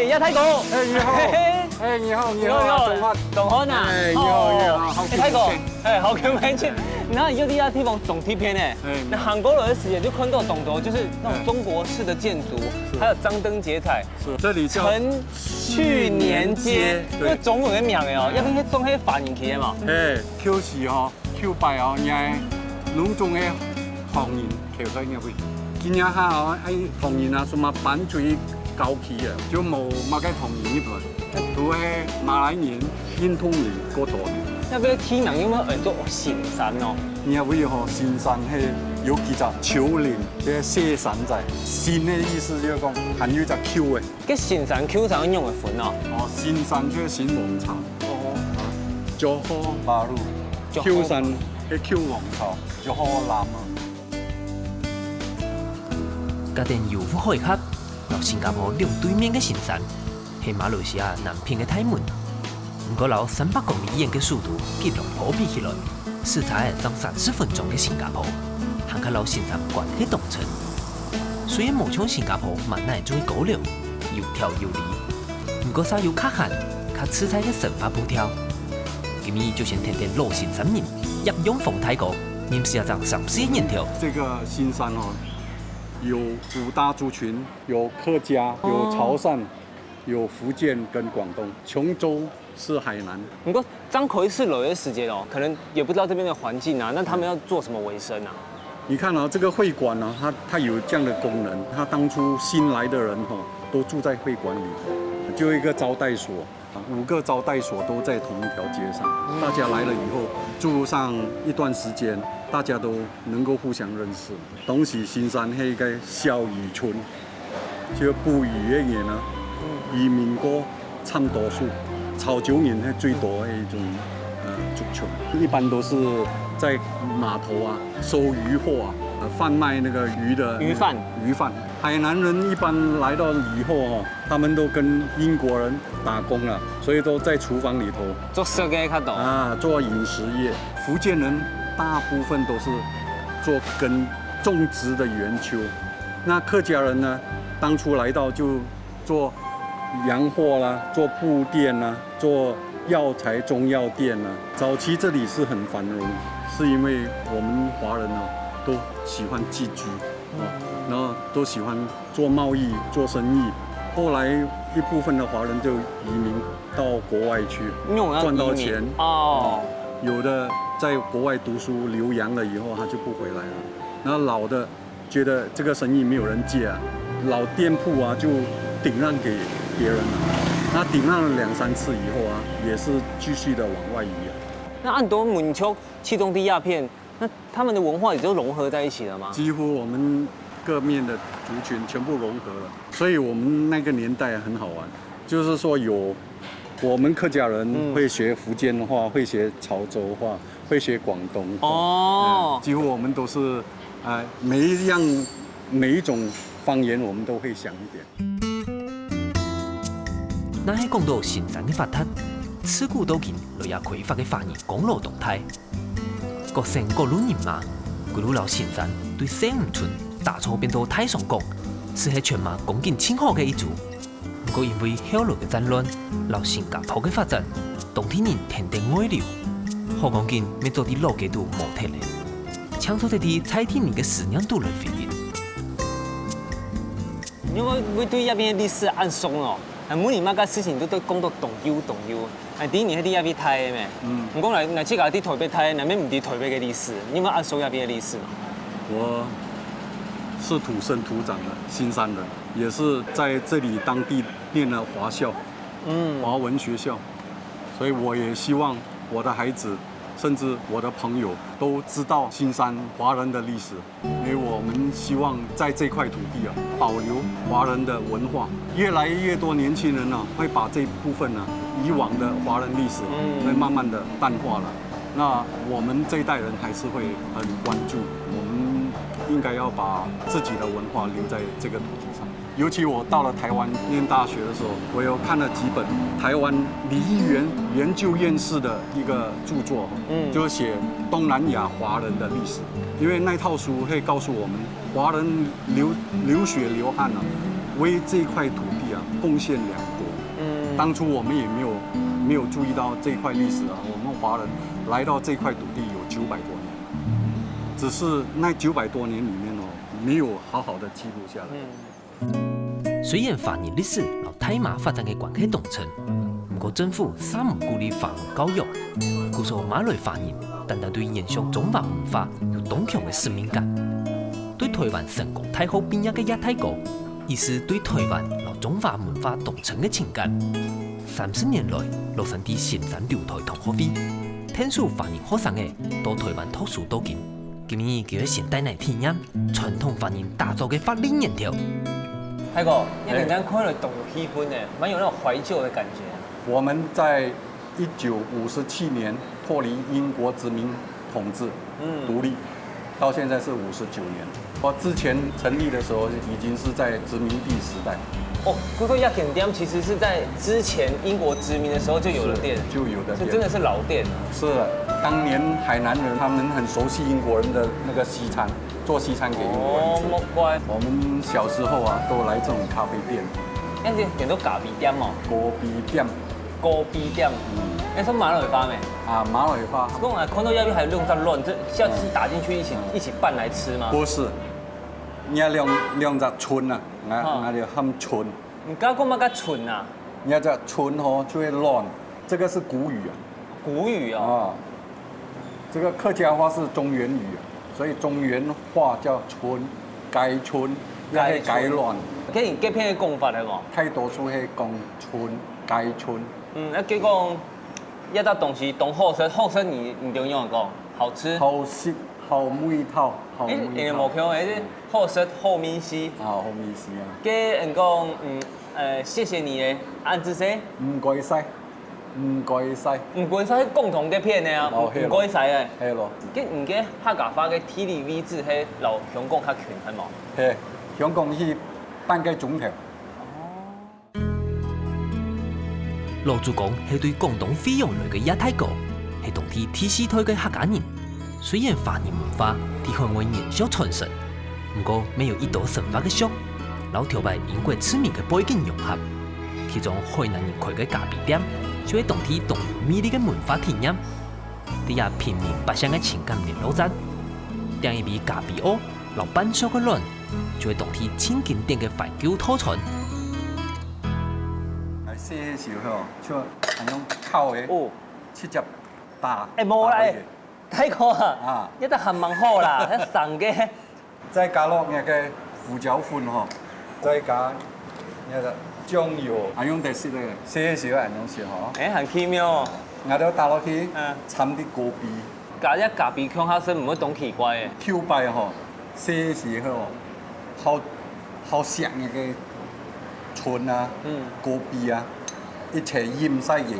哎，亚太哥，哎，你好，哎，你好，你好，董汉啊，哎，你好，好久泰哥不见，哎，好久没见。然后有地方地方懂贴片哎，那韩国人的时间就看到懂得就是那种中国式的建筑，还有张灯结彩。是，这里叫陈去年街，因为中文的名的哦，要不去种迄反应去的嘛。哎，Q 是吼，Q 拜哦，人家隆重的方言求开入去。今日下哦，哎，方言啊，什么板水高起啊，就冇乜嘅方言呢度，都係馬來人、印通人嗰度嘅。那邊起名有冇叫做新山哦？你係會吼新山係有幾隻丘陵嘅寫山仔，新嘅意思就是講含有隻 Q 嘅。cái新山 Q 上用的粉哦。哦，新山即係新王朝。哦。就好馬路。Q 山嘅 Q 王朝就好南啊。家電遊富海峽，由新加坡兩對面嘅新山，係馬來西亞南邊嘅泰門。不過，由300公里遠嘅速度結合破比起來，視察當30分鐘嘅新加坡，還較老新山關係東城。雖然冇像新加坡萬乃做高樓，又跳又離，不過稍有較閒、較刺激嘅神法步跳。今日就先聽聽老新山人葉永豐大哥，認識一張34年頭。這個新山哦。有5大族群，有客家，有潮汕，有福建跟廣東，瓊州是海南。不過張口一次旅遊時間哦，可能也不知道這邊的環境啊，那他們要做什麼維生啊？你看啊，這個會館呢，它有這樣的功能，它當初新來的人哈，都住在會館裡頭，就一個招待所，5個招待所都在同一條街上，大家來了以後住上一段時間。大家都能夠互相認識。東西新山係一個小漁村，就捕魚嘅嘢呢，移民過差唔多數，潮州人係最多嘅一種族群。一般都是在碼頭啊收漁貨啊，販賣那個魚的魚販。海南人一般來到以後哦，他們都跟英國人打工了，所以都在廚房裡頭做設計較多啊，做飲食業。福建人。大部分都是做跟種植的園丘，那客家人呢，當初來到就做洋貨啦，做布店啦，做藥材中藥店啦。早期這裡是很繁榮，是因為我們華人呢都喜歡寄居，然後都喜歡做貿易、做生意。後來一部分的華人就移民到國外去，賺到錢哦，有的。在國外讀書留洋了以後，他就不回來了。然後老的覺得這個生意沒有人接啊，老店鋪啊就頂讓給別人了。那頂讓了2、3次以後啊，也是繼續的往外移啊。那按多閩秋、氣東地亞片，那他們的文化也就融合在一起了嗎？幾乎我們各面的族群全部融合了，所以我們那個年代很好玩，就是說有我們客家人會學福建話，會學潮州話。會學廣東話哦，幾乎我們都是，每一種方言我們都會講一點。那係講到新山嘅發達，自古到今都也開發嘅華人公路動態，各省各路人馬，舉路老新山對西吳村打造變到太上國，是喺全馬風景清好嘅一組。不過因為後來嘅戰亂，老新加坡嘅發展，當地人天天外流。好講緊，要做啲老嘅都冇睇咧，搶咗啲在地人嘅思念都嚟飛嘅。因為會對一邊嘅歷史暗鬆哦，每年乜嘅事情都講到動搖。第一年喺啲一邊睇嘅咩？唔講嚟即係啲台北睇，那邊唔啲台北嘅歷史，因為暗鬆一邊嘅歷史。我是土生土長的新山人，也是在這裡當地念了華校，華文學校，所以我也希望我的孩子。甚至我的朋友都知道新山華人的歷史，因為我們希望在這塊土地啊保留華人的文化。越來越多年輕人啊會把這部分啊以往的華人歷史會慢慢的淡化了。那我們這一代人還是會很關注，我們應該要把自己的文化留在這個土地上。尤其我到了台灣念大學的時候，我有看了幾本台灣李議員研究院士的一個著作，就寫東南亞華人的歷史。因為那套書會告訴我們，華人流血流汗啊，為這塊土地啊貢獻良多。当初我们也没有注意到这块历史啊。我们华人来到这块土地有900多年，只是那900多年里面哦，没有好好的记录下来。虽然华人历史和大马发展嘅关系同称，不过政府尚唔鼓励华文教育，故说马来华人单单对延续中华文化有东强嘅使命感，对台湾成功太后变一嘅亚太国，亦是对台湾和中华文化同城嘅情感。30年来，洛杉矶新山留台同學會，聽數華人學生嘅到台灣讀書讀經，今年佢先帶嚟體驗傳統華人打造嘅法律麵條。海哥，一陣間看到動物氣氛呢，蠻有那種懷舊的感覺。我們在1957年脫離英國殖民統治，獨立，到現在是59年。我之前成立的時候已經是在殖民地時代。哦，據說亞肯店其實是在之前英國殖民的時候就有了店，就有的店，這真的是老店。是，當年海南人他們很熟悉英國人的那個西餐，做西餐給英國人吃。哦，乖。我們小時候啊，都來這種咖啡店。那是點都咖啡店哦。咖啡店。咖啡店。那是馬來花沒？啊，馬來花。跟我看到那邊還用在亂，這下次打進去一起拌來吃嗎？不是，你要兩隻春啊，我就喊春。你剛剛講乜個春啊？你要隻春哦，就會亂。這個是古語啊。古語哦。啊，這個客家話是中原語，所以中原話叫春，改春，要係改亂。跟你這篇嘅講法係冇？太多數係講春，改春。那結講一笪東西當好食，好食你就用講好吃。好食，好味道，好味道。你冇聽過？係好食好面試。啊，好面試啊。跟人講謝謝你誒，按字寫。唔該晒，唔該晒。唔該晒，共同嘅片嘅啊，唔該晒嘅。係咯。跟唔嘅客家話嘅 TVB 字係留香港較權係冇？係，香港去半個鐘頭。羅主講係對廣東費用類嘅亞太國，係當地第四代嘅客家人。雖然華人文化喺海外延續傳承，不過沒有一道神話嘅俗，老條牌英國知名嘅背景融合，其中海南人開嘅咖啡店，就係當地獨有魅力嘅文化體驗。啲也平民百姓嘅情感聯絡站，訂一杯咖啡屋，老板燒嘅卵，就係當地千經典嘅懷舊套餐。細嘅時候，就係用烤嘅，切隻打。冇啦，睇過啊，一得很蠻好啦，一神嘅。再加落那個胡椒粉嗬，再加那個醬油，係用特色嘅，細嘅時候係用食嗬。很奇妙。我哋打落去，摻啲咖啡。加一咖啡向下身唔會懂奇怪嘅。跳擺嗬，細嘅時候，好食那個春啊，咖啡啊，一齊醃晒嘅。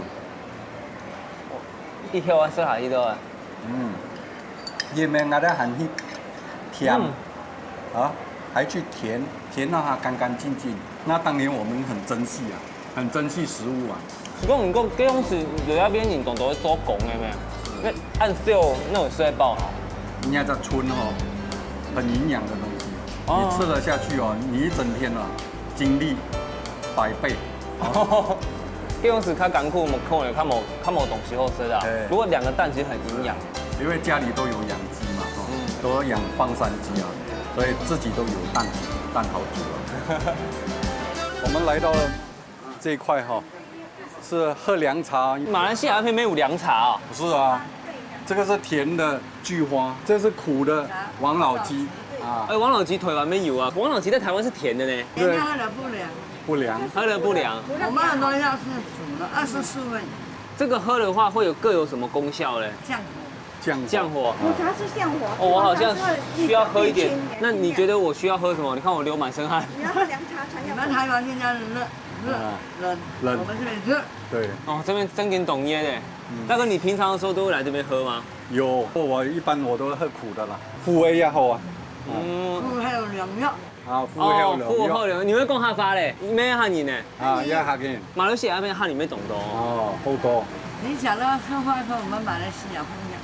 一條我食下呢度啊。醃嘅我哋很去甜，啊，還去甜到它乾乾淨淨。那當年我們很珍惜啊，很珍惜食物啊。講唔講？嗰種是有一邊人當到做工嘅咩？那按燒那種吃得飽。人家隻春哦，很營養的東西，你吃了下去哦，你一整天啊，精力100倍。嗰種是較艱苦，可能較冇東西好吃的。如果兩個蛋其實很營養。因為家裡都有養雞嘛，都養放山雞啊，所以自己都有蛋好煮啊。我們來到了這一塊哈，是喝涼茶。馬來西亞那邊沒有涼茶啊？不是啊，這個是甜的菊花，這是苦的王老吉啊。王老吉台灣沒有啊，王老吉在台灣是甜的呢。對，喝了不涼。不涼。喝了不涼。我們很多藥是煮了24分。這個喝的話會各有什麼功效呢？降火。它是降火。哦，我好像需要喝一點。那你覺得我需要喝什麼？你看我流滿身汗。你要喝涼茶才有。我們台灣現在冷，我們這邊熱。對。哦，這邊真給你懂椰的。大哥，你平常的時候都會來這邊喝嗎？有，我一般我都喝苦的啦。腹胃也好啊。腹還有涼藥。啊，腹胃有涼藥。腹後涼，你會講客家咧？咩客人呢？啊，一客人。馬來西亞那邊客人咩懂多？哦，好多。你讲到说话说我们马来西亚不一样。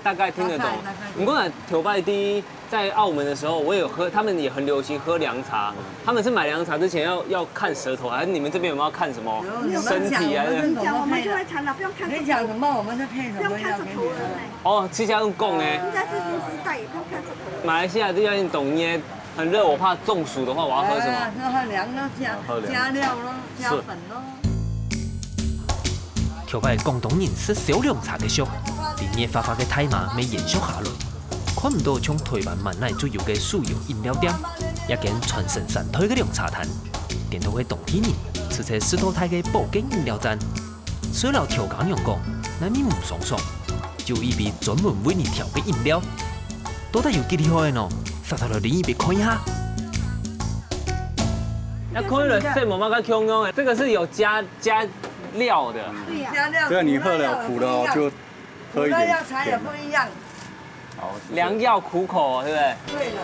大概听得懂。不过呢，头拜第一在澳门的时候，我有喝，他们也很流行喝凉茶。他们是买凉茶之前要看舌头，还是你们这边有没有看什么身体啊？你讲我们就会尝了，不用看。你讲什么我们就配什么。不用看舌头了。哦，吃下用供呢。应该是新时代，也不用看舌头。马来西亚这边懂捏，很热，我怕中暑的话，我要喝什么？喝凉咯，加料咯，加粉咯。台湾广东人是小凉茶嘅俗，连热发发嘅大麻未延续下來。看唔到從台灣萬內主要嘅主要飲料店，一間全城散推嘅涼茶攤，電到嘅當地人吃在石頭台嘅寶景飲料站，雖然調羹用講，但面唔爽爽，就一杯專門為你調嘅飲料，到底有幾厲害呢？實在嚟另一邊看一下。那看了这么个香香的，这个是有加料的。对呀。加料。这个你喝了苦的哦，就喝一点。药材也不一样。好，良药苦口，对不对？对了。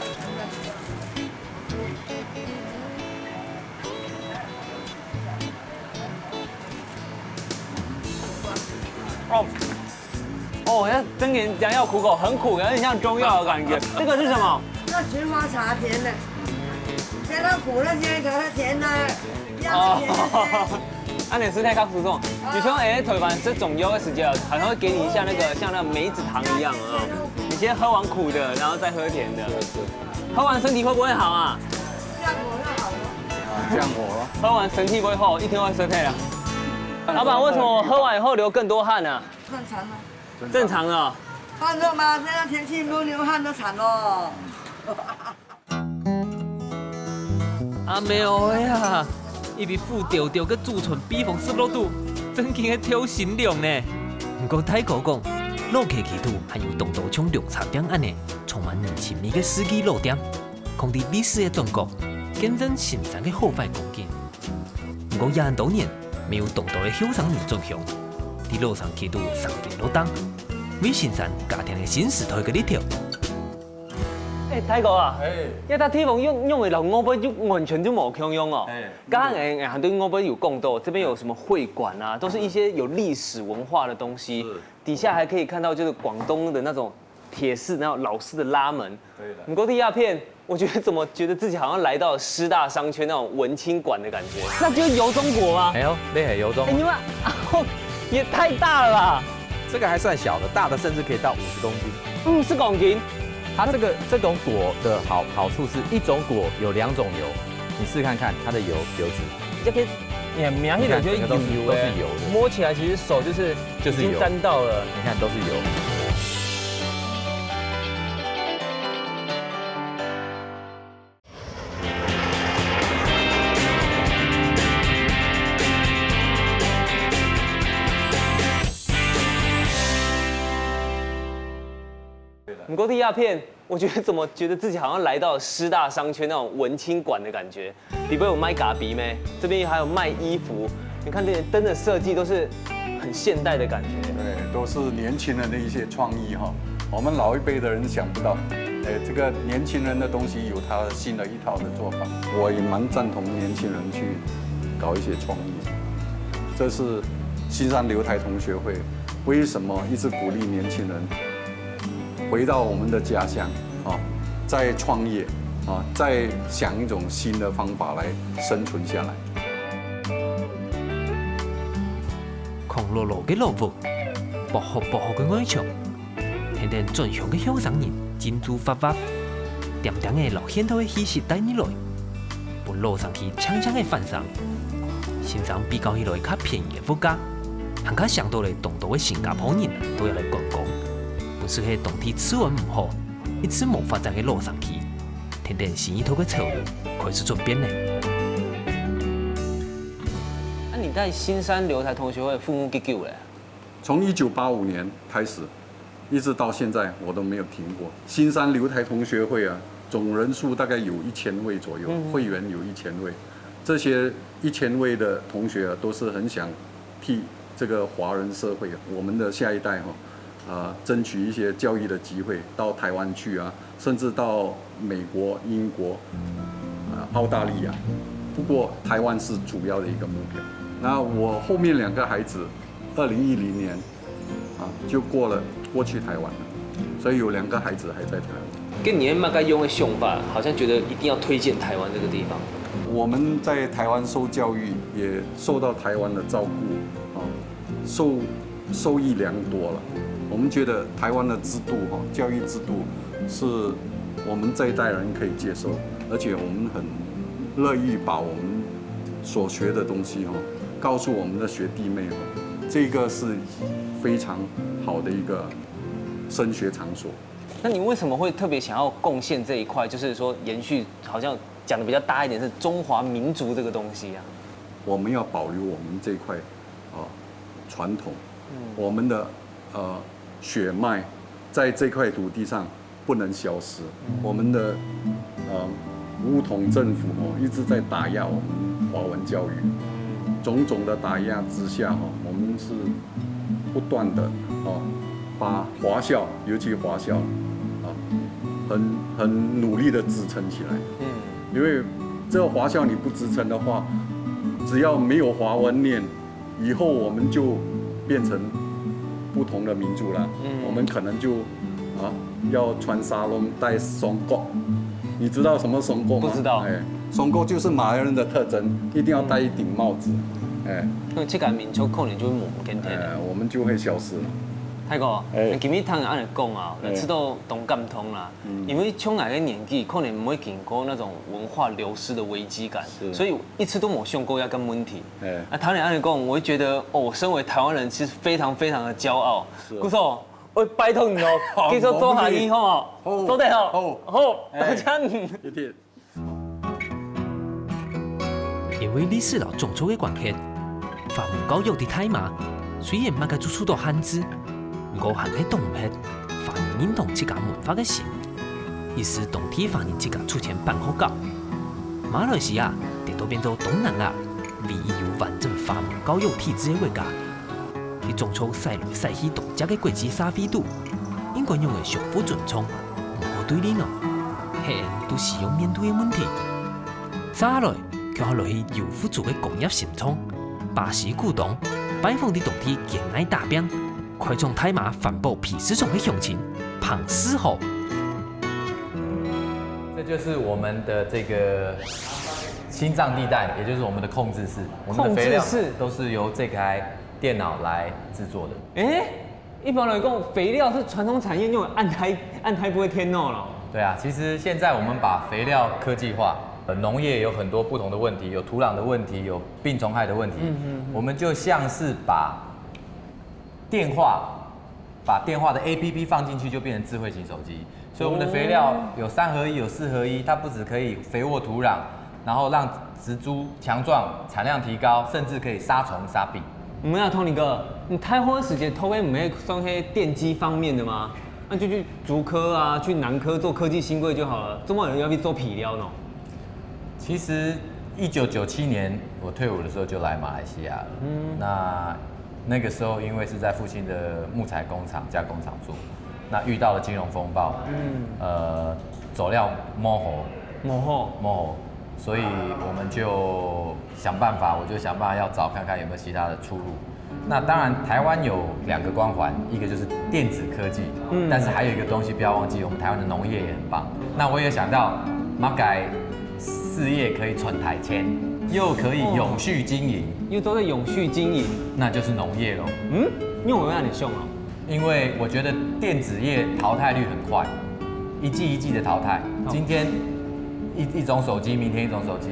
哦，那真的良药苦口，很苦，有点像中药的感觉。这个是什么？那菊花茶甜的，甜到苦那些可是甜的，要甜的。啊，你是太告诉我，你说台湾这种药的时间，好像会给你一下那个像那梅子糖一样啊。你先喝完苦的，然后再喝甜的。喝完身体会不会好啊？降火就好了。降火了。喝完身体不会好，一天会衰退了。老板，为什么我喝完以后流更多汗呢？正常啊。正常的。放热吗？现在天气不流汗都惨哦。阿妹哦呀！伊比副调调嘅祖传比方湿落度，真经系挑新凉呢。不过泰国讲，老客奇度还有东道像凉茶店安尼，充满人情味嘅四季老店，空伫美食嘅中国，见证新山嘅好坏光景。不过也很多年没有东道嘅后生人种香，伫路上奇度上进路当，为新山家庭嘅新时代嘅一条。泰哥啊，因為他地方用為老我們就完全就冇香用哦。剛剛很多我們有講到，這邊有什麼會館啊，都是一些有歷史文化的東西。底下還可以看到就是廣東的那種鐵式那種老式的拉門。對的。不過第二片，我覺得怎麼覺得自己好像來到師大商圈那種文青館的感覺。那就是油中國嗎？哎呦，那很油中。你們也太大了吧？这个还算小的，大的甚至可以到50公斤。50公斤。它这种果的好处是一种果有2种油，你试看看它的油脂。这边也明显的觉得都是油的，摸起来其实手就是已经沾到了，你看都是油。不过第二片，我觉得怎么觉得自己好像来到师大商圈那种文青馆的感觉。里边有卖咖啡咩？这边还有卖衣服。你看这些灯的设计都是很现代的感觉。对，都是年轻人的一些创意哈，我们老一辈的人想不到。这个年轻人的东西有他新的一套的做法。我也蛮赞同年轻人去搞一些创意。这是新山留台同学会为什么一直鼓励年轻人回到我们的家乡啊，再创业啊，再想一种新的方法来生存下来。狂落落嘅路幅，薄荷嘅外牆，天天轉向嘅後生人，金珠發發，點點嘅老顯頭嘅氣息帶你來，半路上去搶搶嘅飯上，欣賞比較起來較便宜嘅物價，行較上到嚟東道嘅新加坡人都要嚟觀光。不是喺當地吃完唔好，一直冇發展嘅路上去，天天新一套嘅潮流開始轉變呢。那你在新山留台同學會服務幾久咧？從1985年開始，一直到現在我都沒有停過。新山留台同學會啊，總人數大概有1000位左右，會員有1000位。這些1000位的同學啊，都是很想替這個華人社會，我們的下一代爭取一些教育的機會，到台灣去啊，甚至到美國、英國、澳大利亞。不過台灣是主要的一個目標。那我後面2個孩子2010年就过去台湾了，所以有2个孩子还在台湾。跟你妈该用的想法，好像觉得一定要推荐台湾这个地方。我们在台湾受教育，也受到台湾的照顾，受益良多了。我们觉得台湾的制度教育制度是我们这一代人可以接受，而且我们很乐意把我们所学的东西告诉我们的学弟妹这个是非常好的一个升学场所。那你为什么会特别想要贡献这一块？就是说延续，好像讲的比较大一点是中华民族这个东西啊。我们要保留我们这块传统，我们的血脉在这块土地上不能消失。我们的武统政府一直在打压我们华文教育，种种的打压之下我们是不断的把华校，尤其华校很努力的支撑起来。因为这个华校你不支撑的话，只要没有华文念，以后我们就变成不同的民族了。我们可能就要穿沙龙戴松糕。你知道什么松糕吗？不知道。松糕就是马来人的特征，一定要戴一顶帽子。那这个民族可能就会模糊跟天。我们就会消失了。太哥，今日听安尼讲啊，知道同感通啦。因为从哪个年纪，可能不会经过那种文化流失的危机感，所以一直都没想过要跟问题。他俩安尼讲，我会觉得我身为台湾人，其实非常非常的骄傲。顾总，我拜托你继续做下去好不好？做得好，好，多谢你。一定。因为历史老种族的关系，法文教育的台马虽然冇个做出到汉字。我行嘅动物反映认同自家文化嘅心，于是当地反映自家出钱办好教。马來西亞亦都變做東南亞唯一有完整法文教育體制嘅國家。佢種出使來使去獨家嘅國際社會度，應該用嘅相互尊重，唔好對立咯，係人都需要面對嘅問題。接來，佢後來去由富族嘅工業新創，巴西古董，拜訪啲當地建愛大兵。快從台馬反哺皮市種的鄉親龐氏猴，这就是我们的这个心脏地带，也就是我们的控制室。我们的肥料都是由这台电脑来制作的。一般来讲，肥料是传统产业用按胎不会天弄了。对啊，其实现在我们把肥料科技化，农业有很多不同的问题，有土壤的问题，有病虫害的问题。我们就像是把电话的 APP 放进去，就变成智慧型手机。所以我们的肥料有3合1，有4合1，它不只可以肥沃土壤，然后让植株强壮、产量提高，甚至可以杀虫杀病。唔要Tony哥，你台湾时间偷个唔系算黑电机方面的吗？那就去竹科啊，去南科做科技新贵就好了。怎么有人要去做皮料呢？其实1997年我退伍的时候就来马来西亚了。那个时候因为是在附近的木材工厂、加工厂做，那遇到了金融风暴，走料模糊，所以我们就想办法，我就想办法要找看看有没有其他的出路。那当然，台湾有2个光环，一个就是电子科技，但是还有一个东西不要忘记，我们台湾的农业也很棒。那我也想到，马改事业可以传台签，又可以永续经营，又都在永续经营，那就是农业咯。因为我让你凶哦。因为我觉得电子业淘汰率很快，一季一季的淘汰。今天一种手机，明天一种手机。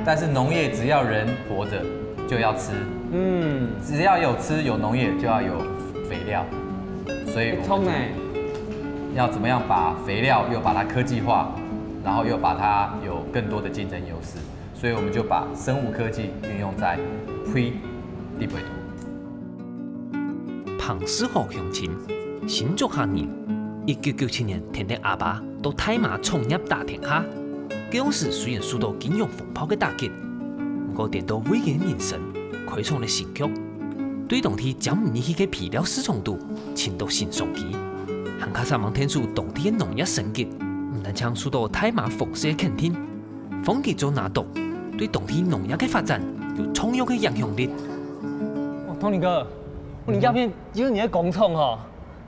但是农业只要人活着，就要吃。只要有吃有农业，就要有肥料。所以我们要怎么样把肥料又把它科技化，然后又把它有更多的竞争优势。所以我们就把生物科技运用在推地北图。龐氏猴鄉親，新竹下人，1997年天天阿爸到台馬創業打天下。嗰時雖然受到金融風暴嘅打擊，不過點到偉嘅人生，開創了新局，對當地將唔易去嘅皮料市場度，尋到新商機。行卡三望天數當地嘅農業升級，唔但將受到台馬豐盛嘅肯定，反而做拿督，對當地農業嘅發展有重要嘅影響力。Tony 哥。你鸦片就是你的工厂哦，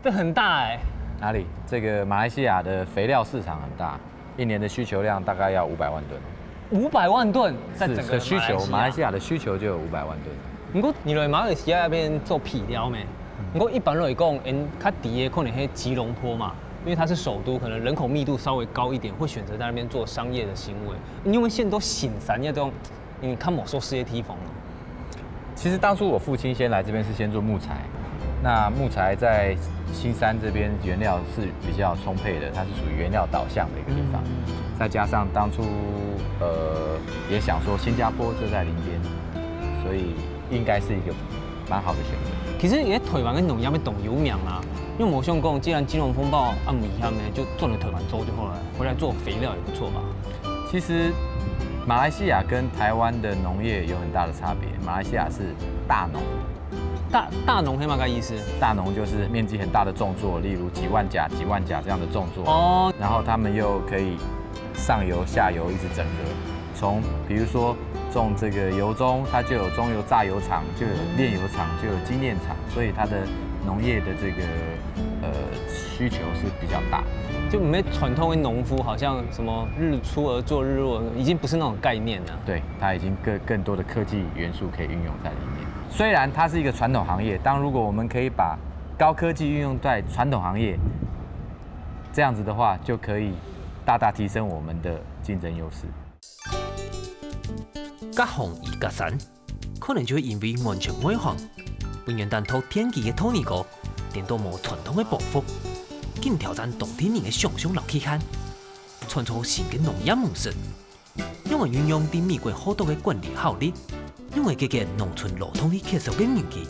这很大哎。哪里？这个马来西亚的肥料市场很大，一年的需求量大概要500万吨。500万吨，在整个的需求，马来西亚的需求就有500万吨。不过你来马来西亚那边做皮料没？不过一般来讲，较低的可能是吉隆坡嘛，因为它是首都，可能人口密度稍微高一点，会选择在那边做商业的行为。因为现在都醒山那种，你看某说事业提防。其实当初我父亲先来这边是先做木材，那木材在新山这边原料是比较充沛的，它是属于原料导向的一个地方。再加上当初也想说新加坡就在邻边，所以应该是一个蛮好的选择。其实也台湾跟农业要懂有名啦，因为我想讲，既然金融风暴按危险呢，就做了台湾州就好了，回来做肥料也不错吧。其实马来西亚跟台湾的农业有很大的差别，马来西亚是大农。大农黑马个意思？大农就是面积很大的种作，例如几万甲这样的种作。哦。然后他们又可以上游、下游一直整合，从比如说种这个油棕，它就有中油榨油厂，就有炼油厂，就有精炼厂，所以它的农业的这个需求是比较大。就我们传统的农夫好像什么日出而作日落，已经不是那种概念了。对，它已经更多的科技元素可以运用在里面。虽然它是一个传统行业，但如果我们可以把高科技运用在传统行业，这样子的话，就可以大大提升我们的竞争优势。甲红而甲山，可能就会因为完全外行，不愿单靠天气的土尼哥，颠倒无传统的抱负，竟挑战当地人的想象力去看，创造新的农业模式，用来运用伫美国好多的管理效率，用来解决农村路通的缺少的问题。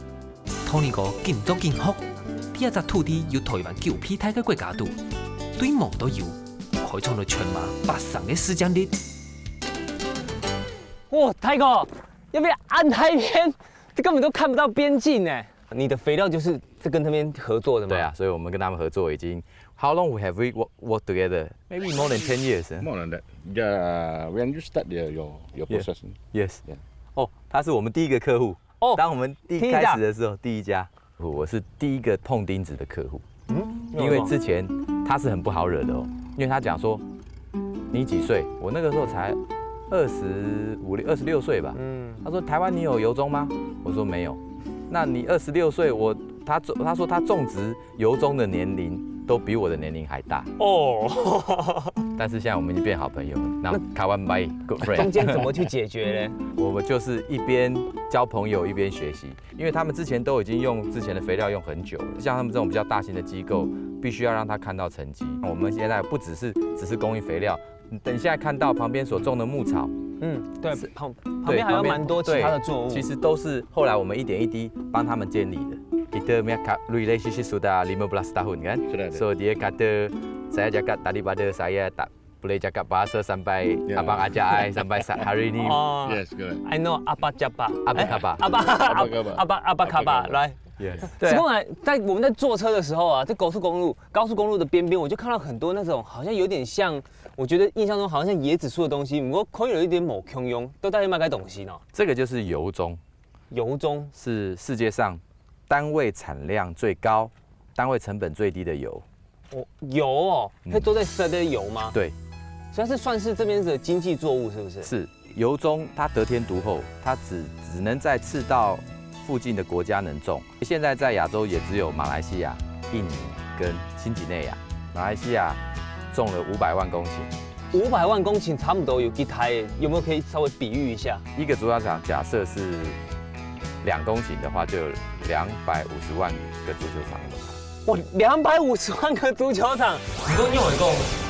土尼哥更做更好，第一只土地由台湾9批胎的国家队，对毛都有，开创了全马800的时间率。哇，泰哥，要不要按台边？这根本都看不到边境呢。你的肥料就是跟他们合作的吗？对啊，所以我们跟他们合作已经 How long have we worked together? Maybe more than 10 years. More than that. Yeah, when you start your processing. Yes. 哦，他是我们第一个客户。哦，当我们一开始的时候，第一家，我是第一个碰钉子的客户。因为之前他是很不好惹的哦，因为他讲说你几岁？我那个时候才26岁吧。他说台湾你有油棕吗？我说没有。那你26岁，他说他种植油棕的年龄都比我的年龄还大哦。但是现在我们已经变好朋友了。那台湾 by good friend。中间怎么去解决呢？我们就是一边交朋友一边学习，因为他们之前都已经用之前的肥料用很久了，像他们这种比较大型的机构，必须要让他看到成绩。我们现在不只是供应肥料，你等现在看到旁边所种的牧草，对，旁边还有蛮多其他的作物，其实都是后来我们一点一滴帮他们建立的。Kita relationship sudah 15 tahun kan, so dia kata saya cakap daripada saya tak boleh cakap bahasa sampai abang ajar saya sampai hari ini. Yes, correct. I know 阿巴加巴，阿巴卡巴，阿巴卡巴，来。Yes. 对啊，我们在坐车的时候啊，在高速公路的边边，我就看到很多那种好像有点像，我觉得印象中好像像椰子树的东西，不过可以有一点某空庸，都在卖该东西呢。这个就是油棕，油棕是世界上单位产量最高、单位成本最低的油。油哦，它都在吃的油吗？对，所以它是算是这边的经济作物，是不是？是油棕，它得天独厚，它只能在赤道附近的国家能种。现在在亚洲也只有马来西亚、印尼跟新几内亚。马来西亚种了500万公顷，500万公顷差不多有几台，有没有可以稍微比喻一下？一个主要场假设是2公顷的话，就有250万个足球场那么大。哇，250万个足球场！不过因为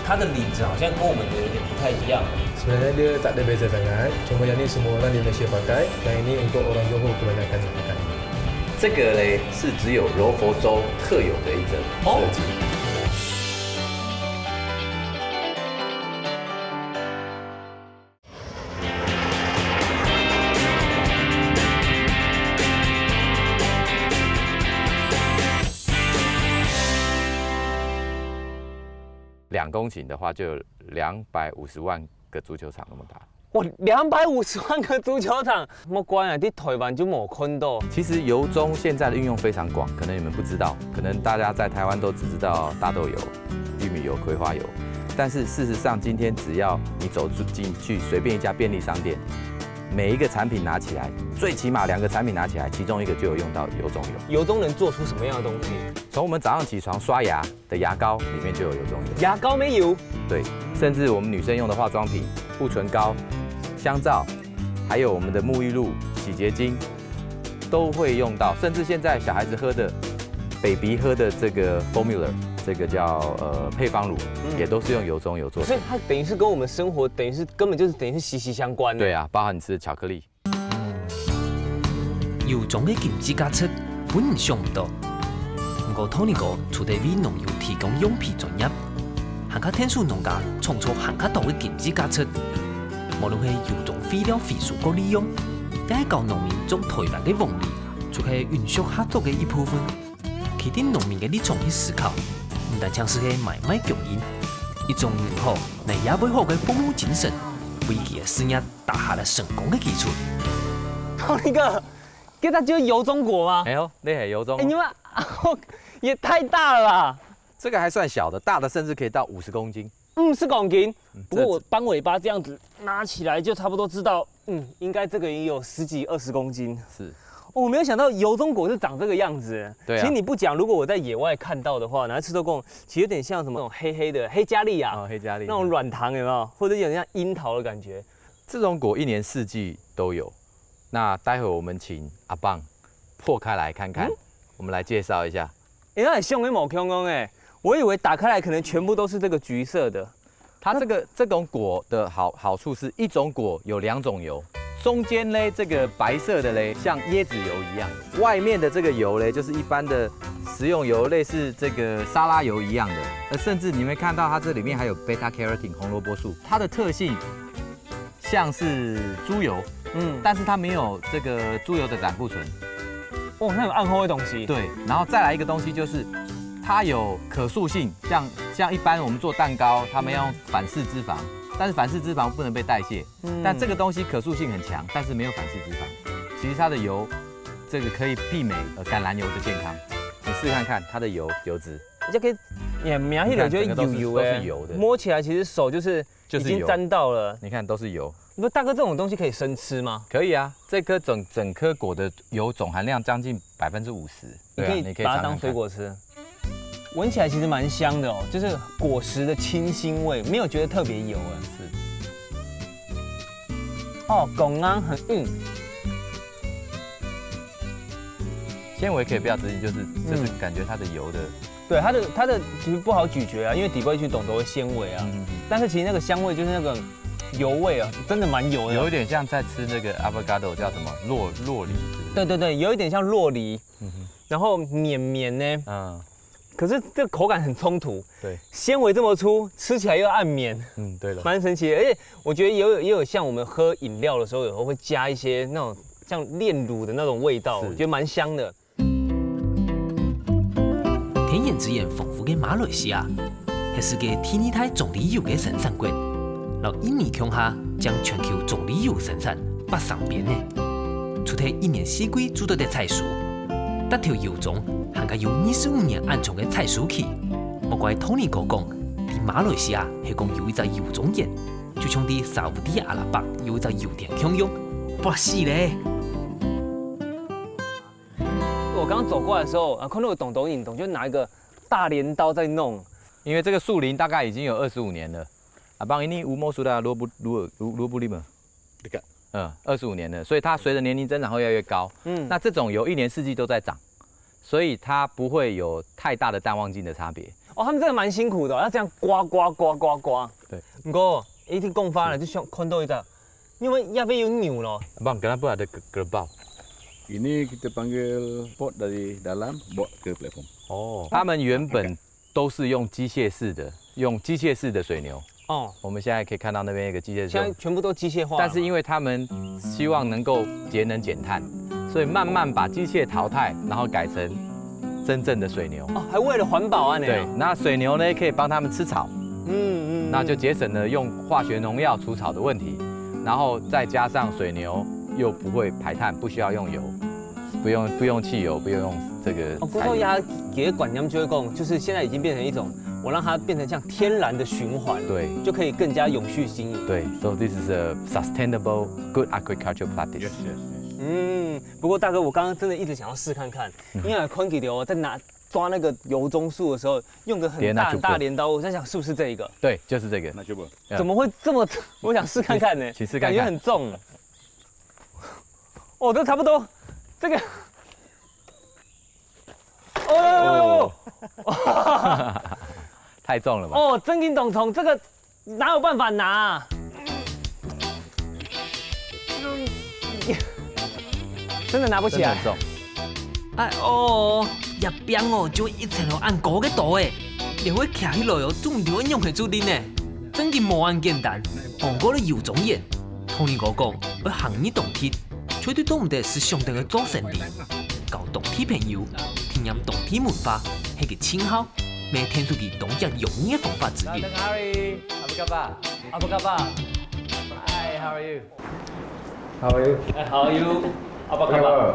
它的理子好像跟我们的有点不太一样。Sebenarnya dia tak ada beza sangat, cuma yang ni semua orang di Malaysia pakai, yang ini untuk orang Johor kebanyakan pakai. 这个嘞是只有柔佛州特有的一种设计。2公顷的话，就有250万个足球场那么大。哇，250万个足球场，莫怪啊，在台湾就没看到。其实油棕现在的运用非常广，可能你们不知道，可能大家在台湾都只知道大豆油、玉米油、葵花油，但是事实上，今天只要你走进去随便一家便利商店，每一个产品拿起来，最起码2个产品拿起来，其中1个就有用到油棕油。油棕能做出什么样的东西？从我们早上起床刷牙的牙膏里面就有油棕油，牙膏没油。对，甚至我们女生用的化妆品、护唇膏、香皂，还有我们的沐浴露、洗洁精，都会用到。甚至现在小孩子喝的 ，baby 喝的这个 formula， 这个叫配方乳，也都是用油棕油做的。所以它等于是跟我们生活，等于是根本就是息息相关的。对啊，包含你吃的巧克力。油棕的经济价值本人想不到，不过 Tony 哥除了为农友提供用品专业，还甲天数农家创造更加大的经济价值。無論係油棕廢料廢樹個利用，也係教農民將台灣嘅黃利，就係運輸合作嘅一部分。佢啲農民嘅立場去思考，唔單止是係買賣供應，一種唔好，但也背後嘅服務精神，為佢嘅事業打下了成功嘅基礎。Tony哥，給他就是油棕果嗎？哎呦，那係油棕。哎，你們也太大了吧！這個還算小的，大的甚至可以到50公斤。50公斤。不過我綁尾巴這樣子拿起來，就差不多知道，應該這個也有10幾20公斤。是。我沒有想到油棕果是長這個樣子。對啊。其實你不講，如果我在野外看到的話，拿來吃豆貢，其實有點像什麼那種黑黑的黑加利亞。黑加利。那種軟糖有沒有？或者有點像櫻桃的感覺。這種果1年4季都有。那待會我們請阿棒破開來看看，我們來介紹一下。那很像跟某空空哎，我以為打開來可能全部都是這個橘色的。它這種果的好處是一種果有2種油，中間呢這個白色的嘞像椰子油一樣，外面的這個油嘞就是一般的食用油，類似這個沙拉油一樣的。甚至你會看到它這裡面還有 beta carotene 紅蘿蔔素，它的特性像是豬油，但是它沒有這個豬油的膽固醇。哦，那有暗厚的東西。對，然後再來一個東西就是。它有可塑性，像一般我們做蛋糕，他們要用反式脂肪，但是反式脂肪不能被代謝。但這個東西可塑性很強，但是沒有反式脂肪。其實它的油，這個可以媲美橄欖油的健康。你試看看它的油脂，這個也描起來就油油都是油的，摸起來其實手就是已經沾到了。你看都是油。你說大哥，這種東西可以生吃嗎？可以啊，這顆整顆果的油總含量將近50%。你可以把它當水果吃。聞起來其實蠻香的哦，就是果實的清新味，沒有覺得特別油啊。是。哦，拱安很硬，纖維可以不要吃進，就是感覺它的油的。對，它的其實不好咀嚼啊，因為底部去懂得纖維啊。但是其實那個香味就是那個油味啊，真的蠻油的。有一點像在吃那個 avocado 叫什麼酪梨。對對對，有一點像酪梨。然後綿綿呢。可是這個口感很衝突，對，纖維這麼粗，吃起來又暗綿，對了，蠻神奇的。而且我覺得也有像我們喝飲料的時候，有時候會加一些那種像煉乳的那種味道，我覺得蠻香的。天然資源豐富嘅馬來西亞，係世界第2大棕櫚油嘅生產國，然後印尼強下將全球棕櫚油生產北上邊嘅，除咗1年4季主要嘅採收，得條油棕。還加有25年安裝嘅採收期，莫怪 Tony 哥講，喺馬來西亞係講有一隻油棕園，就像喺沙烏地阿拉伯有一隻油田享用，不死咧！我剛剛走過來的時候，看到有懂懂就拿一個大鐮刀在弄，因為這個樹林大概已經有25年了。阿邦ini umur sudah 25 dekat 25年了，所以它隨着年齡增長會越來越高。那這種油1年4季都在漲。所以它不會有太大的淡旺季的差別。哦，他們真的蠻辛苦的，要這樣刮。對。不過一天供發了，就像看到一隻，因為要不有牛咯。Bang, kenapa ada kerbau? Ini kita panggil pot dari dalam, bot ke platform. 哦，他們原本都是用機械式的水牛。哦。我們現在可以看到那邊一個機械式。現在全部都機械化。但是因為他們希望能夠節能減碳。所以慢慢把機械淘汰，然後改成真正的水牛。哦，還為了環保啊！對，那水牛呢可以幫他們吃草，那就節省了用化學農藥除草的問題。然后再加上水牛又不会排碳，不需要用油，不用汽油，不用这个。葡萄牙给管娘就会讲，就是现在已经变成一种，我让它变成像天然的循环，对，就可以更加永续经营。对 ，so this is a sustainable good agricultural practice。不过大哥，我刚刚真的一直想要试看看，因为昆吉流在抓那个油棕树的时候，用个很大镰刀，我在想是不是这一个？对，就是这个。那就不。怎么会这么？我想试看看呢，去试看看，感觉很重。哦，这差不多，这个。哦，太重了吧？哦，真金董虫，这个哪有办法拿啊？真的拿不起来。很重。哎哦，叶边哦就一层哦按高嘅度诶，连会徛起来哦，总就用起主力呢。真嘅无咁简单，韩国嘅油种业，同你我讲，要行你动铁，绝对都唔得是上等嘅做生意。搞动铁朋友，体验动铁文化，係個稱號，每天出去動作容易嘅方法之一。阿布卡巴 ，Hi, how are you? How are you? How are you? 阿巴卡巴。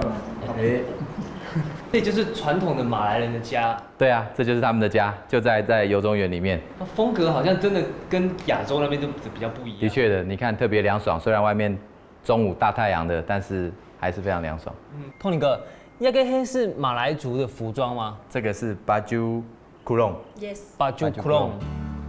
这就是传统的马来人的家。对啊，这就是他们的家，就在油棕园里面。风格好像真的跟亚洲那边就比较不一样。的确的，你看特别凉爽，虽然外面中午大太阳的，但是还是非常凉爽。Tony 哥，那个黑是马来族的服装吗？这个是 baju kurung。 Yes。baju kurung。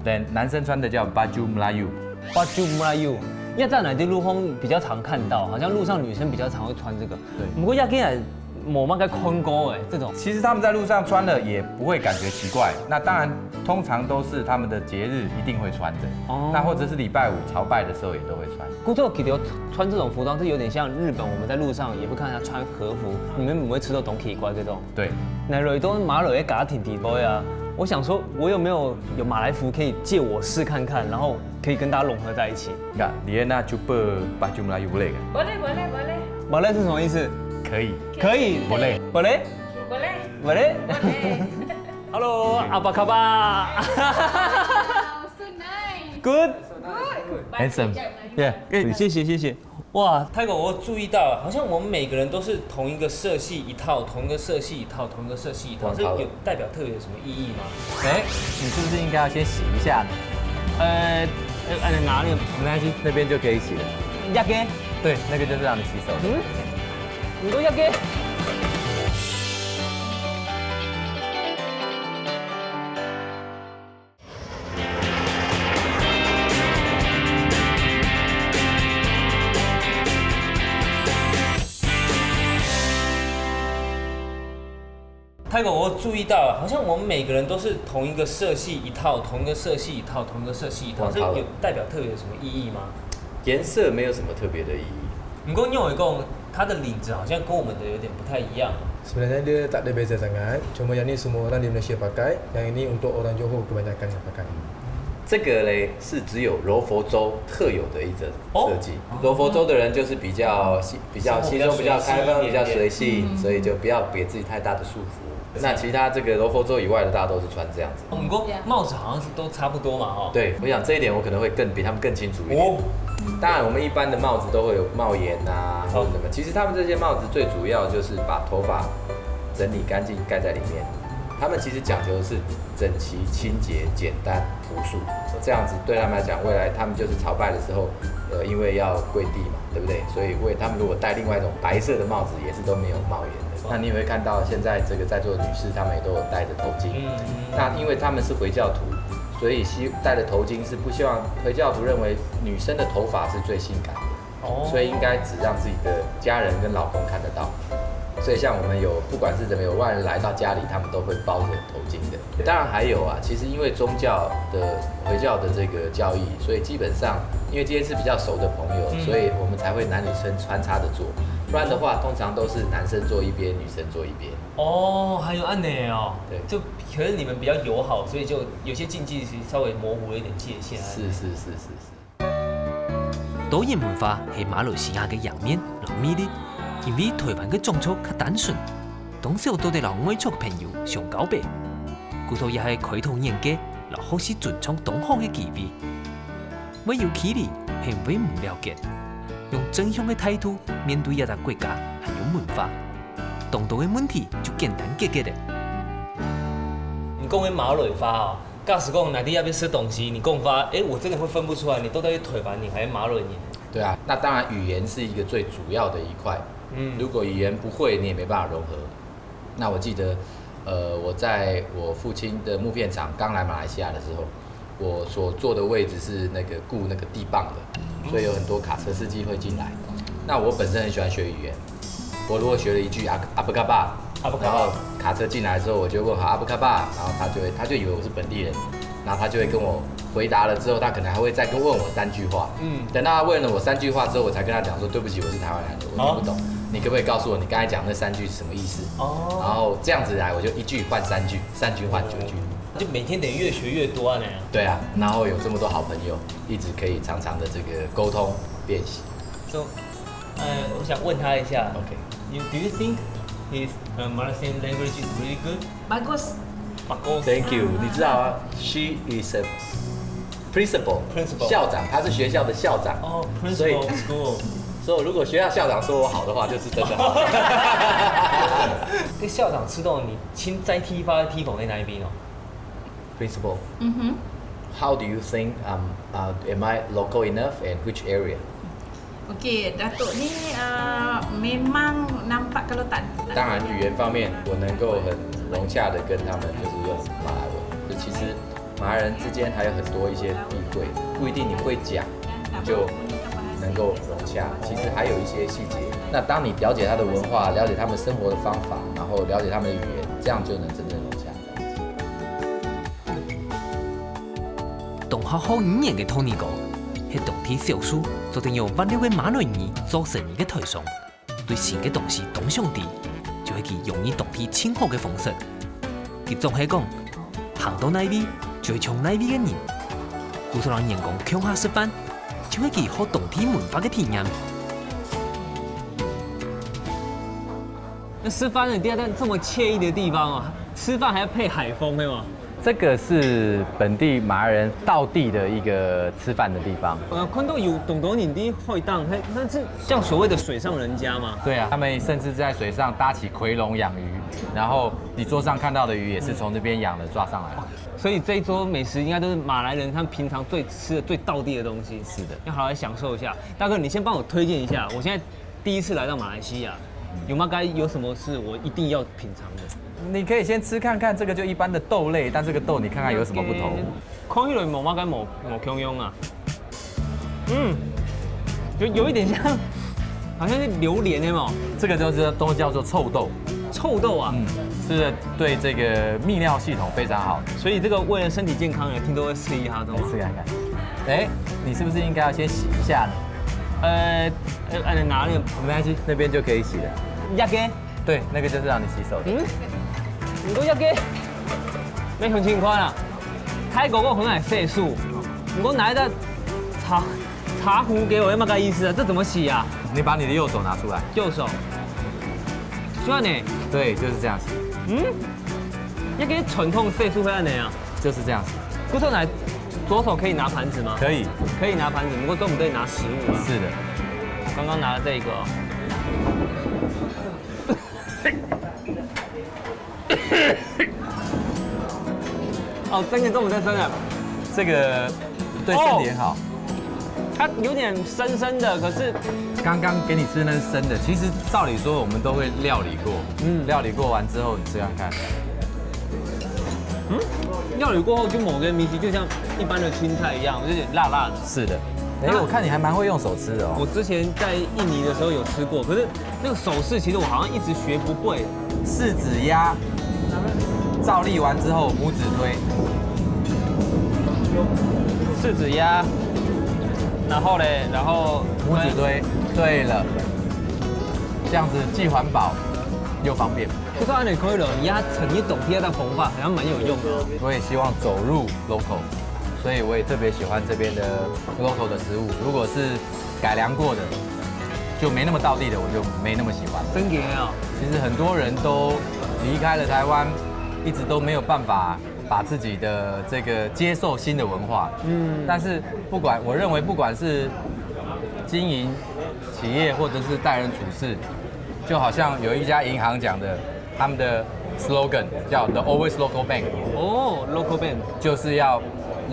对，男生穿的叫 baju Melayu。baju Melayu。要在哪地路风比较常看到？好像路上女生比较常会穿这个。对。不过亚根也某那个坤沟哎，这种。其实他们在路上穿了也不会感觉奇怪。那当然，通常都是他们的节日一定会穿的。哦。那或者是礼拜五朝拜的时候也都会穿。古早记得穿这种服装是有点像日本，我们在路上也会看他穿和服，你们不会吃到东奇怪这种。对。那瑞都马来家庭地位啊，我想说，我有没有马来服可以借我试看看，然后可以跟大家融合在一起。Enggak, dia nak cuba baju Melayu boleh kan? Boleh. Boleh 是什么意思？可以。可以。Boleh. Boleh. Boleh. Hello, apa kabar? So nice. Good. Handsome. Yeah. 谢谢。哇，泰国，我注意到，好像我们每个人都是同一个色系一套，同一个色系一套，同一个色系一套，这有代表特别有什么意义吗？哎，你是不是应该要先洗一下呢？哪里？没关系，那边就可以洗了。压根？对，那个就是让你洗手的。你都压根？泰国，我注意到，好像我们每个人都是同一个色系一套，同一个色系一套，同一个色系一套，这有代表特别有什么意义吗？颜色没有什么特别的意义。不过因为讲它的领子好像跟我们的有点不太一样。Sebenarnya dia tak ada beza sangat, cuma yang ni semua orang di Malaysia pakai, yang ini untuk orang Johor kebanyakan yang pakai. 这个嘞是只有柔佛州特有的一则设计。柔佛州的人就是比较心胸比较开放，比较随性，所以就不要给自己太大的束缚。那其他这个柔佛州以外的大家都是穿这样子。不过帽子好像是都差不多嘛，哈。对，我想这一点我可能会比他们更清楚一点。当然，我们一般的帽子都会有帽檐啊，或者什么。其实他们这些帽子最主要就是把头发整理干净盖在里面。他们其实讲究的是整齐、清洁、简单、朴素，这样子对他们来讲，未来他们就是朝拜的时候，因为要跪地嘛，对不对？所以他们如果戴另外一种白色的帽子，也是都没有帽檐的。那你也会看到现在这个在座的女士，她们也都有戴着头巾。那因为他们是回教徒，所以戴着头巾是不希望回教徒认为女生的头发是最性感的，所以应该只让自己的家人跟老公看得到。所以像我们不管是怎么有外人来到家里，他们都会包着头巾的。当然还有啊，其实因为宗教的回教的这个教义，所以基本上因为今天是比较熟的朋友，所以我们才会男女生穿插的做。不然的话，通常都是男生坐一边，女生坐一边。哦，还有按呢哦。对，就可是你们比较友好，所以就有些禁忌其实稍微模糊了一点界限。是。多元文化係馬來西亞嘅人面同魅力。因為台灣嘅種族較單純，當時好多啲老外族朋友上交白，故所也係開拓眼界，來學習尊重東方嘅機會。沒有距離係永唔了解，用正向的态度面对一个国家还有文化，众多的问题就简单解决了。你讲的马尾发哦，假使讲哪地要被吃东西，你共发，我真的会分不出来，你都在腿吧，你还是马尾你。对啊，那当然语言是一个最主要的一块。如果语言不会，你也没办法融合。那我记得，我在我父亲的木片厂刚来马来西亚的时候，我所坐的位置是那个雇那个地磅的，所以有很多卡车司机会进来。那我本身很喜欢学语言，我如果学了一句阿布卡巴，然后卡车进来之后，我就问好阿布卡巴，然后他就以为我是本地人，然后他就会跟我回答了之后，他可能还会再问我3句话。等到他问了我3句话之后，我才跟他讲说对不起，我是台湾来的，我听不懂。你可不可以告诉我你刚才讲那3句是什么意思？然后这样子来，我就1句换3句，3句换9句。就每天得越学越多啊，那样。对啊，然后有这么多好朋友，一直可以常常的这个沟通练习。So，我想问他一下 OK。Do you think his Malaysian language is really good? Bagus. Thank you。你知道啊 ，She is a principal， 校长，她是学校的校长。哦所以，principal school。所以如果学校校长说我好的话，就是真的好。跟校长吃到你亲在踢发在踢棚在哪一边哦 Principal。How do you think am I local enough and which area？ Okey, Datuk ni memang nampak kalau tak 当然，语言方面我能够很融洽的跟他们就是用马来文。就其实马来人之间还有很多一些避讳，不一定你会讲就能够融洽。其实还有一些细节。那当你了解他的文化，了解他们生活的方法，然后了解他们的语言，这样就能真正融洽。同学好语言的 Tony 哥，喺当地小书做定用8、6个马来语做成一个台上，对新嘅东西懂上啲，就係佢用於當地稱呼嘅方式。佢總係講，行到哪邊就係從哪邊嘅人，故所讓人講鄉下食飯，就係佢學當地文化嘅體驗。那吃饭的地方，这么惬意的地方哦，吃饭还要配海风，对吗？这个是本地马来人道地的一个吃饭的地方。看到有懂懂你的会当，那是像所谓的水上人家吗？对啊，他们甚至在水上搭起回笼养鱼，然后你桌上看到的鱼也是从这边养的抓上来的。所以这一桌美食应该都是马来人他们平常最吃的最道地的东西。是的，要好好来享受一下。大哥，你先帮我推荐一下，我现在第一次来到马来西亚，有没有什么是我一定要品尝的？你可以先吃看看，这个就一般的豆类，但这个豆你看看有什么不同？看起来毛毛跟毛香香啊，有一点像，好像是榴莲的嘛。这个都叫做臭豆，臭豆啊，是对这个泌尿系统非常好的，所以这个为了身体健康，听都会试一下，懂吗？试看看。哎，你是不是应该要先洗一下呢？拿那个没关系，那边就可以洗了。压给？对，那个就是让你洗手的。你讲压给？没很情况啊。泰国我很爱色素，我拿一个茶壶给我，有没有意思啊？这怎么洗啊？你把你的右手拿出来。右手。这样呢？对，就是这样洗。压给传统色素会安尼啊？就是这样洗。不是拿左手可以拿盘子吗？可以，可以拿盘子，不过中午可以拿食物吗？是的。刚刚拿了这个。哦，真的，中午在蒸的，这个对身体很好。它有点生生的，可是刚刚给你吃那是生的，其实照理说我们都会料理过，料理过完之后你吃看看。料理过后就某个米奇就像一般的青菜一样，有点辣辣的。是的。我看你还蛮会用手吃的哦。我之前在印尼的时候有吃过，可是那个手势其实我好像一直学不会。四指压，照例完之后拇指推，四指压，然后嘞，然后拇指推，对了，这样子既环保又方便。不知道你可以了，压成一种贴的缝法，好像蛮有用的。我也希望走入 local。所以我也特别喜欢这边的 local 的食物，如果是改良过的，就没那么道地的，我就没那么喜欢。真的啊！其实很多人都离开了台湾，一直都没有办法把自己的这个接受新的文化。但是我认为不管是经营企业或者是待人处事，就好像有一家银行讲的，他们的 slogan 叫 The Always Local Bank。哦，local bank。就是要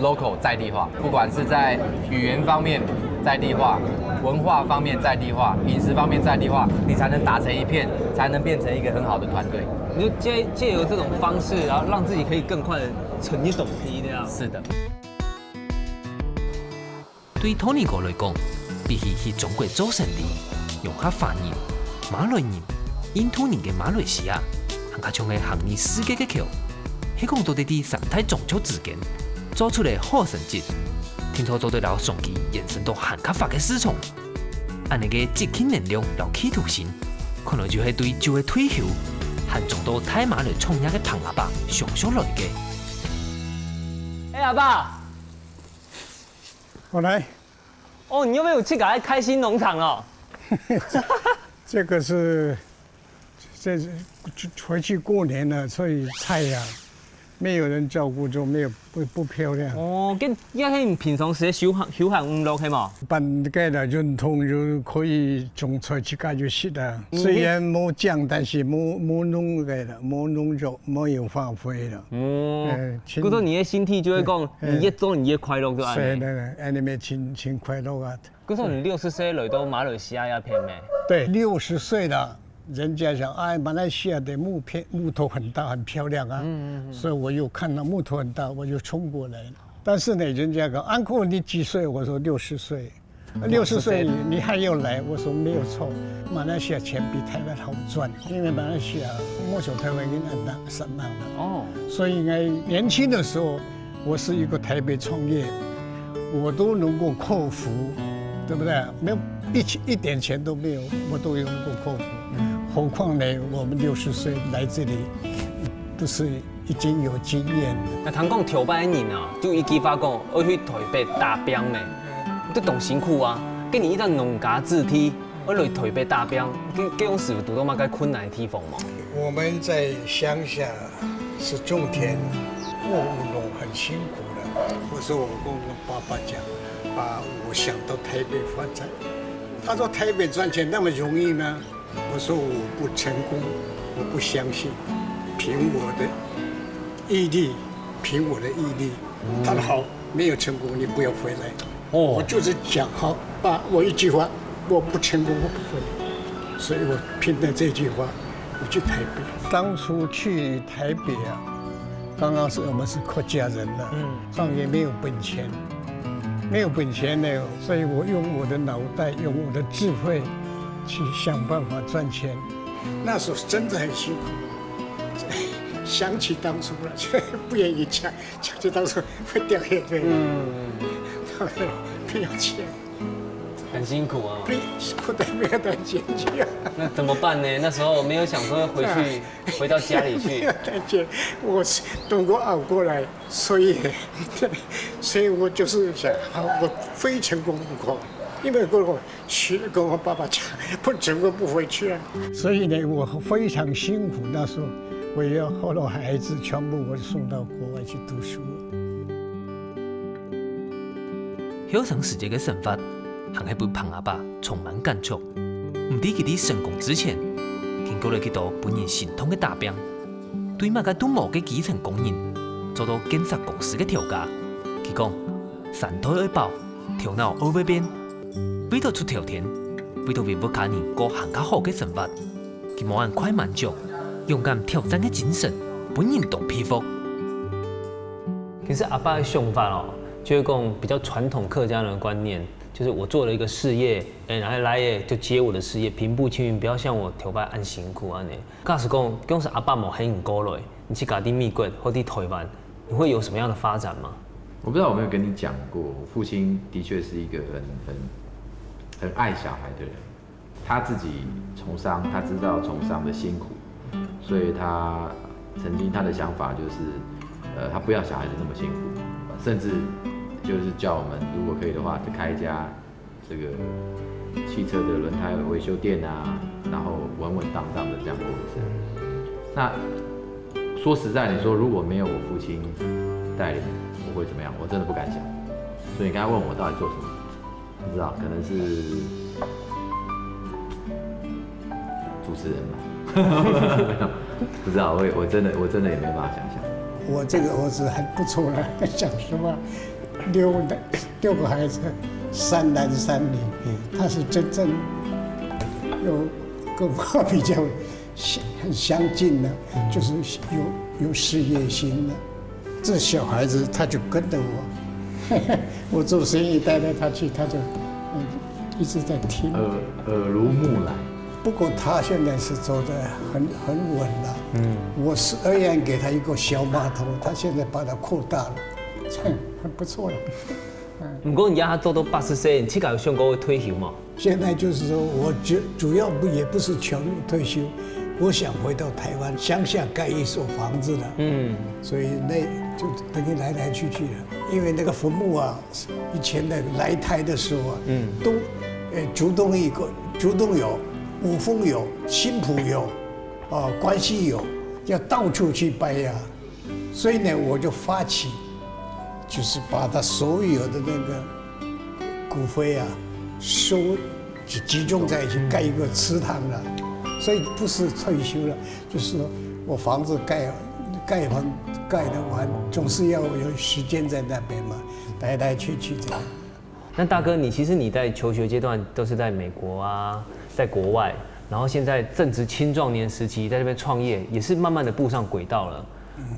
local 在地化，不管是在语言方面在地化、文化方面在地化、饮食方面在地化，你才能打成一片，才能变成一个很好的团队。你就借由这种方式，然后让自己可以更快的成一种批这样。是的。对 Tony 哥来讲，比起去中国做生意，用下华人、马来人、印度人嘅马来西亚，行家像个行业世界嘅桥，希望到底啲生态中秋之间做出嚟好成绩，听说做对了上期延伸到汉卡法嘅市场，安尼嘅积极能量有企图心，可能就系对就嘅退休，和众多太马来创业嘅彭阿爸上上来嘅。哎，阿爸，我来，哦，你有没有去搞开心农场哦？这个是这回去过年了，所以菜呀、没有人照顾就没有不漂亮。哦，跟因为平常时休闲娱乐系嘛。办个了运动就可以种菜去家就行了。虽然冇酱，但是冇弄个了，冇弄肉，冇有化肥了。哦，嗰种你的身体就会讲，你越做你越快乐就安尼。是的，安尼咪真快乐啊！嗰种你60岁来到马来西亚片咩？对，60岁了。人家讲，哎，马来西亚的木头很大，很漂亮啊。所以我又看到木头很大，我就冲过来了。但是呢，人家讲，安哥你几岁？我说60岁。60岁你还要来？我说没有错。马来西亚钱比台湾好赚，因为马来西亚莫说台湾已经3万了。哦。所以应该年轻的时候，我是一个台北创业，我都能够克服，对不对？没有一点钱都没有，我都能够克服。何况呢，我们60岁来这里，不是已经有经验了。那通讲头摆人啊，就伊激发讲要去台北打拼咩，都动辛苦啊。跟你一张农家子弟，要来台北打拼，这种事有多么个困难的地方嘛？我们在乡下是种田、务农，很辛苦的。我说我跟我爸爸讲，爸，我想到台北发展。他说台北赚钱那么容易吗？我说我不成功，我不相信。凭我的毅力，他说好，没有成功，你不要回来。我就是讲好，爸，我一句话，我不成功，我不回来。所以我凭着这句话，我去台北。当初去台北啊，刚刚我们是客家人了，上也没有本钱，呢，所以我用我的脑袋，用我的智慧。去想办法赚钱，那时候真的很辛苦。想起当初了，就不愿意讲起当初会掉眼泪。没有钱，很辛苦啊。口袋没有带钱去啊。那怎么办呢？那时候没有想说回到家里去。没有带钱，我是等我熬过来，所以我就是想，好，我非成功不可。因为跟我爸爸讲，不成功不回去啊。所以呢，我非常辛苦。那时候，我要后来孩子全部我送到国外去读书。小城世界嘅生活，行喺本彭阿爸充满感触。唔知佢哋成功之前，經過了幾多本人心痛嘅打拼，對某個都冇嘅基層工人做到建設公司嘅調價。佢講：山頭愛跑，頭腦愛會變。為咗出頭天，為咗為屋家人過更加好嘅生活，佢冇按快慢腳，勇敢挑戰嘅精神，本人都佩服。其實阿爸嘅想法哦，就會講比較傳統客家人的觀念，就是我做了一個事業，然後來嘅就接我的事業，平步青雲，不要像我頭擺按辛苦安尼。假使講是阿爸冇很過來，你去家啲美國或啲台灣，你會有什麼樣的發展嗎？我不知道有沒有跟你講過，我父親的確是一個很愛小孩的人，他自己從商，他知道從商的辛苦，所以他曾經他的想法就是，他不要小孩子那麼辛苦，甚至就是叫我們如果可以的話，就開一家這個汽車的輪胎維修店啊，然後穩穩當當的這樣過一生。那說實在，你說如果沒有我父親帶領，我會怎麼樣？我真的不敢想。所以你剛才問我到底做什麼？不知道，可能是主持人吧，不知道，我真的也没办法想象。我这个儿子还不错了，讲实话，6个孩子，3男3女，他是真正跟我比较很相近的，就是有事业心的。这小孩子他就跟着我，我做生意带他去，他就一直在听，耳濡目染。不过他现在是走得很稳了。我12年给他一个小码头，他现在把它扩大了，很不错了。不过你让他做到80岁，你去搞想过退休嘛？现在就是说我主要也不是全部退休，我想回到台湾乡下盖一所房子了。所以那就等于来去了，因为那个坟墓啊，以前的来台的时候啊，都竹东有。五峰有，新埔有，关西有，要到处去拜呀。所以呢，我就发起，就是把他所有的那个骨灰啊，集中在一起，盖一个祠堂了。所以不是退休了，就是说我房子盖得完，总是要有时间在那边嘛，来去这样。那大哥，其实你在求学阶段都是在美国啊，在国外，然后现在正值青壮年时期，在这边创业，也是慢慢的步上轨道了。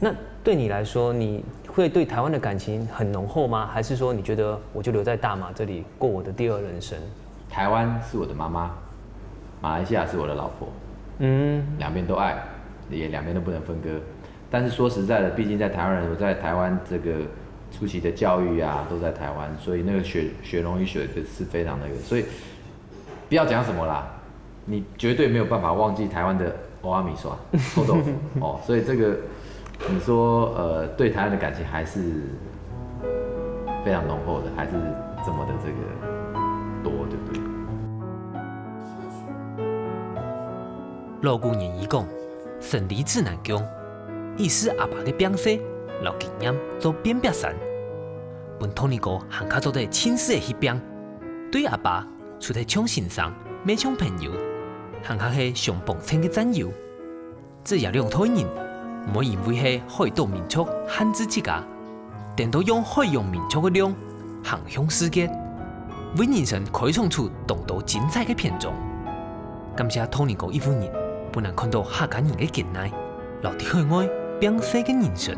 那对你来说，你会对台湾的感情很浓厚吗？还是说你觉得我就留在大马这里过我的第二人生？台湾是我的妈妈，马来西亚是我的老婆，两边都爱，也两边都不能分割。但是说实在的，毕竟在台湾人，我在台湾这个初期的教育啊，都在台湾，所以那个血浓于水的是非常那个，所以不要讲什么啦，你绝对没有办法忘记台湾的蚵仔米刷、臭豆腐哦，所以这个你说对台湾的感情还是非常浓厚的，还是这么的这个多，对不对？老古言语讲，胜利指南宫，意思阿爸的饼西。老经验做扁扁山，本托尼哥行卡做在亲事的迄边，对阿爸处在抢欣赏，没抢朋友，行卡是上磅称的战友。这也两台人，唔可以因为是海岛民族汉字之家，但都用海洋民族的量航向世界，为人生开创出众多精彩的片段。感谢托尼哥一夫人，不能看到客家人的无奈，留伫海外。变西嘅人生。